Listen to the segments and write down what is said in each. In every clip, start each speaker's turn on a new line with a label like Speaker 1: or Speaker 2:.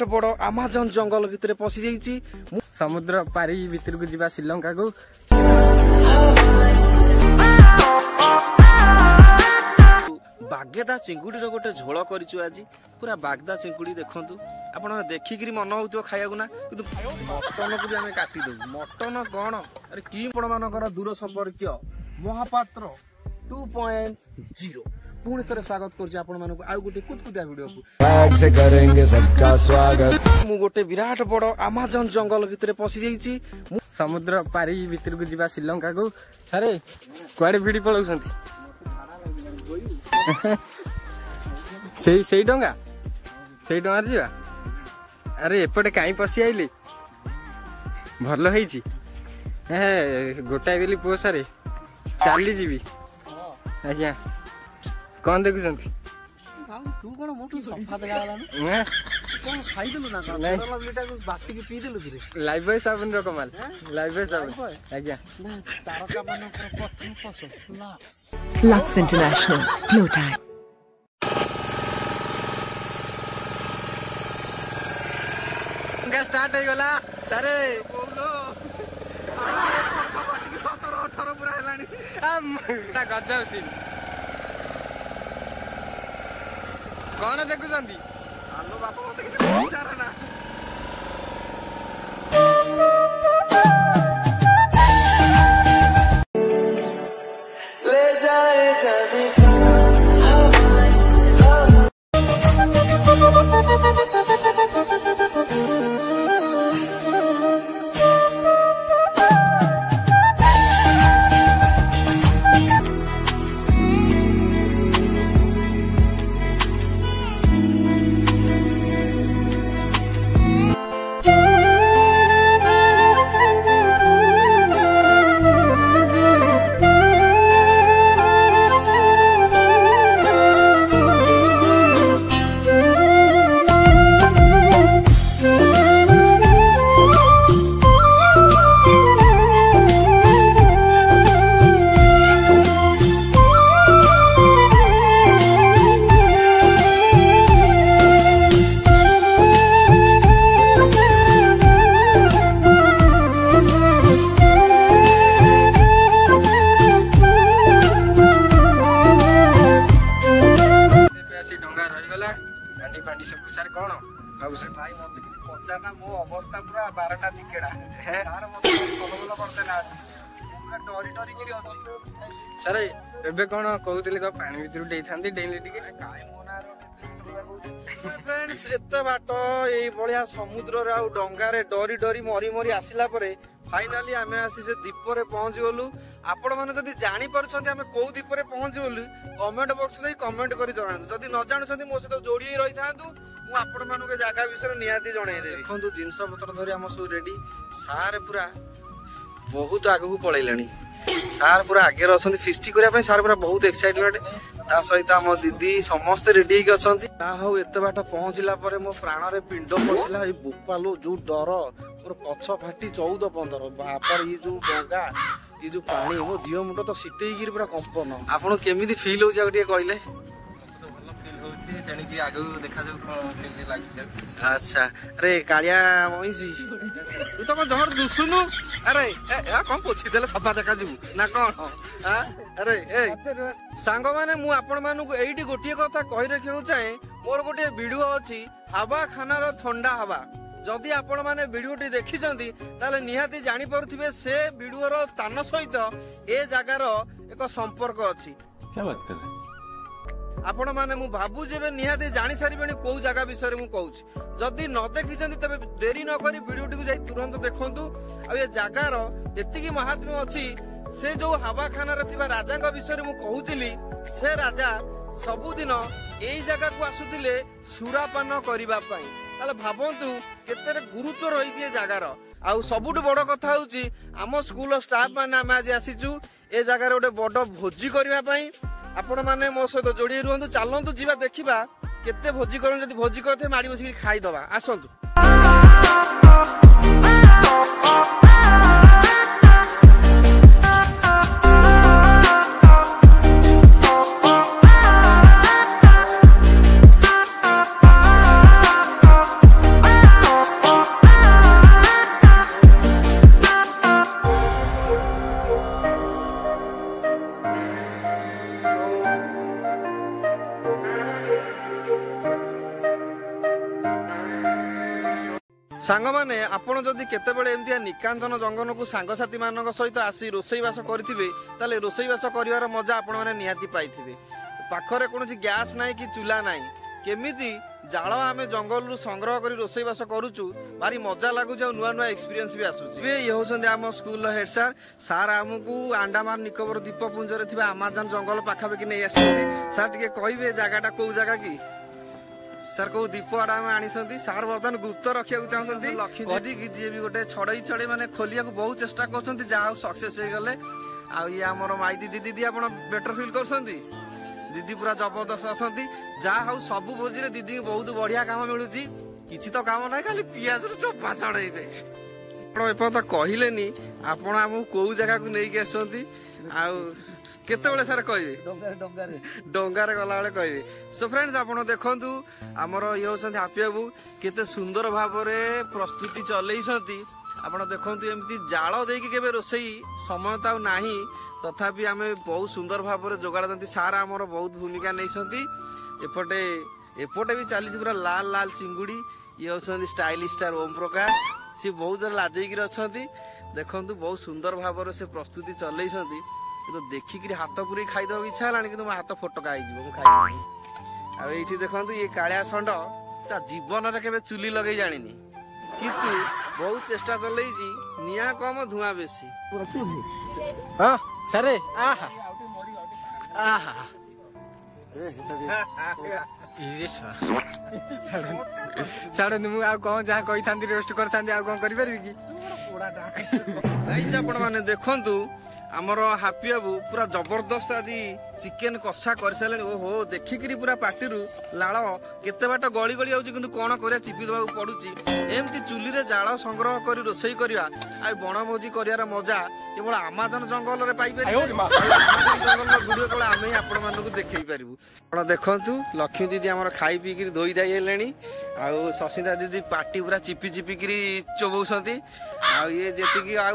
Speaker 1: विराट बड़ आमाजन जंगल भितर पशि जाइछि
Speaker 2: समुद्र पारी भितर को जीवा श्रीलंका को
Speaker 1: बागेदा चिंगुड़ी गोटे झोल करिछु आज पूरा बागदा चिंगुड़ी देखंतु आपण देखिकी मन होतो खाइबा ना किंतु मटन को भी आम काटी दउ मटन कौन अरे कि आपण मानकर दूर संपर्क महापात्र 2.0 पुणी थे स्वागत कर गोटे कुतकुतिया वीडियो मु गोटे विराट बड़ आमाजन जंगल भितर पशि जाइछि
Speaker 2: समुद्र पारी भितर को जीवा श्रीलंका को सारे कुआडे भिड़ी पळौसंती सेई डंगा जीवा अरे एपटे कहीं पशि आइले भल होइछि गोटाए बेली पुओ सारे चली जीवी आज्ञा कौन देखुଛନ୍ତି
Speaker 1: तू कौन मोटू सफा देखा कौन खाइदेलु ना लवलीटा को बाटी के पी देलु कि
Speaker 2: लाइफ बॉय साबुन रो कमाल लाइफ बॉय साबुन आज्ञा
Speaker 1: ना तारका मानकर प्रथम पसंद
Speaker 3: lux international glow time
Speaker 2: start हो गला सारे
Speaker 1: बोलो अच्छा बाटी के 17 18 पूरा हेलानी
Speaker 2: गजब सीन कौन देखुଛନ୍ତି
Speaker 1: आलो बापा मते किछ पचारा ना ले जाए जाने भाई मत किसी पचारना मो अवस्था पूरा 12टा टिकेड़ा तार मत कल कल करते ना पूरा डरी डरी के अछि
Speaker 2: सारे एबे कोन कहउतली को पानी भीतर डेइथांती डेइले टिके
Speaker 1: काय मोनार फ्रेंड्स एते बाट एई बलिया समुद्र रे आ डंगा रे डरी डरी मरी मरी आसिला परे फाइनली आमे आसी से दीप रे पहुंच गलु आपण माने जदी जानि परछंती आमे को दीप रे पहुंच गलु कमेंट बॉक्स रे कमेंट करी जणानु जदी न जानुछंती मो से जोड़ी रही थांतु मु आपण मानु के जागा विषय नियाती जणाई दे देखंतु जिंस पत्र धरि हम सब रेडी सार पूरा बहुत आगु को पळैलानी सार पूरा आगे रहछंती फिस्टी करिया पय सार पूरा बहुत एक्साइटमेंट ता सहित हम दीदी समस्त रेडी के अछंती ता हो एते बाट पहुंचला परे मो प्राण रे पिंड पसिला ए बुपालो जो डर मोर पछ फाटी 14 15 बापर ई जो डंगा ई जो पानी मो दियो मुंड तो सिटेई गिर पूरा कंपन आपन केमिति फील होछ आगटिए कहले
Speaker 2: तेणी की आगु देखा जाऊ केमती लागि
Speaker 1: अच्छा अरे कालिया मइसी तू तो जहर दुसुनु अरे ए कौन पोछि देले सफा देखा जू ना कौन हां अरे ए सांग माने मु आपण मानु को एइडी गोटिए कथा कहि रखियो चाहे मोर गोटे वीडियो अछि हवा खानार ठंडा हवा जदि आपण माने वीडियोटी देखिचंती ताले निहाती जानि परथिबे से वीडियोर स्थान सहित ए जगार एक संपर्क अछि
Speaker 2: क्या बात कर रहे
Speaker 1: आपण माने मु भाबु जेबे निहाते जानि सारिबेनी को जगह विषय मु कहूची जदि न देखिचंती तबे देरी न करी वीडियोटी को जाई तुरंत देखंतु आ ये जगार एतिकी महात्म्य अछि से जो हवाखाना रे थिबा राजा विषय मु कहूतिली से राजा सबुदिन एई जगह को आसुतिले सुरापान करिबा पई ताले भाबंतु केते गुरुत्व रही जे जगार आ सबुठ बड़ कथा होची आम स्कूल स्टाफ माने आमे आज आसीचु ए जगार गोटे बड़ भोजी करिबा पई आपण माने मो सहित जोड़ी रुहतु चलतु जीवा देखा केते भोजी कर भोजी करते माड़ी बसिक खाईदबा आसतु सांग माने आपण जदि केतेबेले एमतिया निकांचन जंगल को सांगसाथी मानक सहित आसी रोसईवास करिथिबे ताले रोसईवास करिवार मजा आपण माने निहाती पाइथिबे। पाखरे कोनोसी गैस नाही कि चूल्हा नाही केमिति जाळ आमे जंगल रु संग्रह करी रोसईवास करूचु भारी मजा लागु जे नुआ नुआ एक्सपीरियंस भी आसुची। ये होछन आम स्कूल हेड सर सर हमकु अंडमान निकोबर द्वीपपुंज रे थिबा अमेजन जंगल पाखाबे कि नै आसथि सर टिके कहिबे जागाटा को जागा की सर को दीप आड़ा आनी सार बर्तमान गुप्त रखा चाहते लक्ष्मी दीदी की जी भी गोटे छड़ई छड़े मैंने खोलिया को बहुत चेष्टा कर जहाँ सक्सेस हो गले ये आमर माई दीदी दीदी आप बेटर फिल कर दीदी पूरा जबरदस्त आसती जहाँ हाउ सब भोजी दीदी बहुत बढ़िया काम मिलूँ किसी तो काम ना खाली पियाज चोपा चढ़े आप कहलेनी आपण आम कौ जगह को लेकिन आसती केतेबेले सर कहे डंगारे गला बेले कहे। सो फ्रेंड्स आपण देखंतु हमर ये होसंती हापी बाबू केते सुंदर भाव में प्रस्तुति चलैसंती आपण देखंतु एमती जाळ देकी केबे रोसई समय ताउ नाही तथापि आमे बहुत सुंदर भाव में जोगाड़ती सार हमर बहुत भूमिका नैसंती एपटे एपटे भी चली पूरा लाल लाल चिंगुड़ी ये होसंती स्टाइलिश स्टार ओम प्रकाश सी बहुत लाजैकी अछंती देखंतु बहुत सुंदर भाव में से प्रस्तुति चलैसंती तो देखिक हाथ पूरी खाईदेव इच्छा है कि हाथ फोटका हो ये देखो ये कालिया षंड ता जीवन में चुली लगे जानी किंतु बहुत चेष्टा चल निया कम धुआं बेसी
Speaker 2: हाँ सरे छाड़ मुझे कौन जहाँ कही था रेस्ट कर कौन करी
Speaker 1: मैंने देखु आमर हापी बाबू पूरा जबरदस्त आदि चिकेन कषा कर सारे ओहो देखिकी पूरा पार्टी लाड़ केते बाट गली गली जाऊँ कि कौन कर चिपी देवा पड़ुची एमती चुली रे जाल संग्रह कर रोसई करवा आ बनभोजी कर मजा केवल अमेजन जंगल में पाइपर वीडियो कल आम ही आपण मानक देखई पारू आप देखु लक्ष्मी दीदी आम खाई पीक धोई दाई है शशिदा दीदी पार्टी पूरा चिपी चिपिकी चोबौती ये जी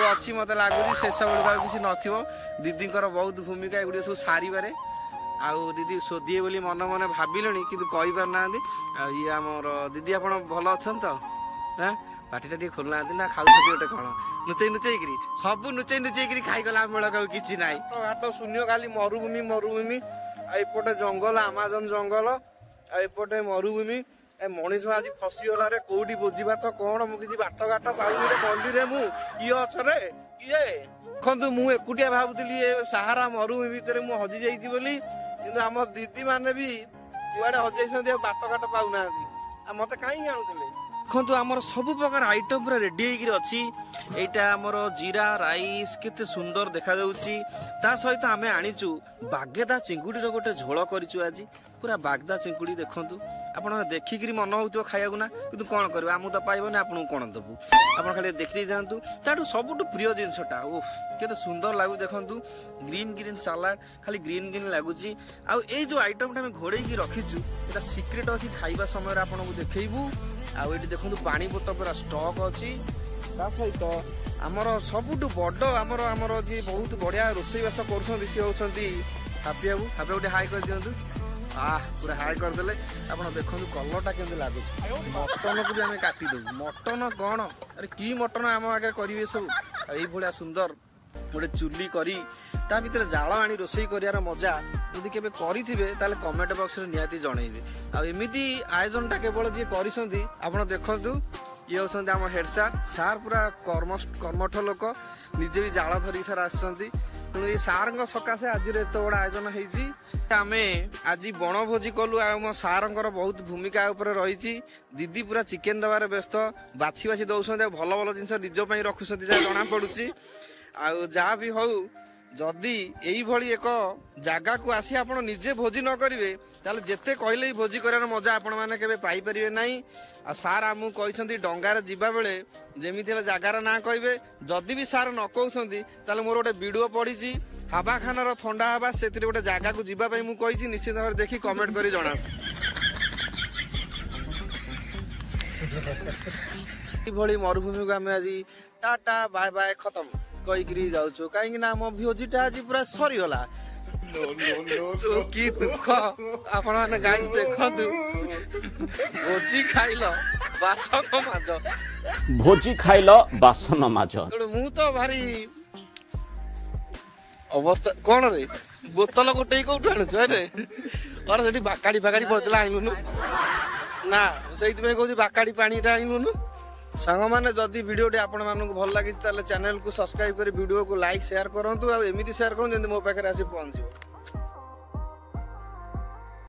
Speaker 1: अच्छी मत लगुच शेष बेलू किसी नथिबो दीदी बहुत भूमिका एगुड़ी सब सारे आउ दीदी शोधिए बोली मन मन भाविले कि कही पार ना ये आमर दीदी आप भल अच्छा तो हाँ पार्टीटा टे खोलना ना खाऊ गोटे कौन नुचई नुचई सब नुचई नुचई खाईगला बेलक किसी ना हाट शून्य खाली मरुभूमि मरुभूमि एपटे जंगल अमेजन जंगल एपटे मरुभूमि मनीष आज खसीगला रे कोडी बोझी भात कौन मुझे बाट घाट पाइनी गली रे मु किए अच्छे किए देखु मु एकुटिया भावुली सहारा मरुभूमि भितर मु हजि जाइए बोली कि आम दीदी मैंने भी कुआड़े हजाई बाट घाट पाऊना मत कहीं आणुले देखु आमर सब प्रकार आइटम पूरा रेडी होगी यहाँ आमर जीरा राइस केते सुंदर देखा जाउची ता सहित आमे आनीचु बागेदा चिंगुड़ी रो गोटे झोल करिचु आज पूरा बागदा चिंगुड़ी देखंतु आपण देखिकी मन होतो खाइबा ना किंतु कोन करबा आमु त पाइबो ना आपन कोन दबु आपण खाली देखि जानतु ताडू सबटु प्रिय जिंसटा ओफ केते सुंदर लागु देखंतु ग्रीन ग्रीन सलाड खाली ग्रीन ग्रीन लागुची आ ए जो आइटम टा हम घोड़े की रखिचु एटा सीक्रेट अछि खाइबा समय आपन को देखैबु आ एटी देखंतु पानी बोतल पूरा स्टॉक अछि ता सहित आमर सबटु बड़ आमर आमर जी बहुत बढ़िया रोसईवास करूछंती से होछंती हापी बाबू हाई कर दियंतु पूरा हाई करदे आप देखो कलरटा केमती लगुच मटन को भी आम काटिदेबू मटन कौन अरे कि मटन आम आगे करेंगे सब ये सुंदर गोटे चुली करी ता भीतर जाल आनी रोसई कर मजा यदि केबे करिथिबे ताले कमेंट बॉक्स रे निहाती जणैबे आ एमिति आयोजनटा केवल जी करिसंती आपण देखंतु ये होसंती आम हेड सार पूरा कर्मठ लोक निजे भी जाल धरिक सार आसंती तेणु ये सार सकाशे आज एत बड़ा आयोजन होती आम आज बनभोजी कलु आम सार बहुत भूमिका रही दीदी पूरा चिकेन दबार व्यस्त बाछी बाछी दौरान भल भल जिन निजपाई रखुंट जना पड़ुची आ भी हौ जदि यही एक जगह को आसी आप निजे भोजी न करेंगे ताले जेते कहले भोजी करार मजा आपण मैंने केबे पाई परिबे नहीं आ सार आमु कहिसंती डंगार जिबा बेले जेमिति हेले जगार ना कहबे जदि भी सार न कहउसंती ताले मोर गोटे वीडियो पड़ीची हाबा खानार ठंडा हाबा सेतिरे गोटे जगह को जिबा पई मु कहिची निश्चित भाव देखि कमेंट करी जणा भली मरुभूमि को आम आज टाटा बाय बाय खत्म कहीकि जाऊँ कहीं आम भोजीटा आज पूरा सरीगला କି ଦୁଃଖ ଆପଣ ମାନେ ଗାଇସ୍ ଦେଖନ୍ତୁ ଭୋଜି ଖାଇଲ ବାସନ ମାଜ
Speaker 4: ଭୋଜି ଖାଇଲ ବାସନ ମାଜ
Speaker 1: ମୁଁ ତ ଭାରି ଅବସ୍ଥା କଣ ରେ ବୋତଲ ଗୋଟେ କୋଉଠୁ ଆଣୁଛୁ ଆରେ ଅରେ ସେଠି ବାକାଡି ଫାକାଡି ପଡିଥିଲା ଆଣିଲୁନୁ ନା ସେଇଥିପାଇଁ କହୁଛି ବାକାଡି ପାଣିଟା ଆଣିଲୁନୁ ସାଙ୍ଗମାନେ ଯଦି ଭିଡିଓଟି ଆପଣମାନଙ୍କୁ ଭଲ ଲାଗିଛି ତାହେଲେ ଚ୍ୟାନେଲକୁ ସବସ୍କ୍ରାଇବ କରି ଭିଡିଓକୁ ଲାଇକ୍ ସେୟାର କରନ୍ତୁ ଆଉ ଏମିତି ସେୟାର କରନ୍ତୁ ଯେମିତି ମୋ ପାଖରେ ଆସି ପହଞ୍ଚିବ।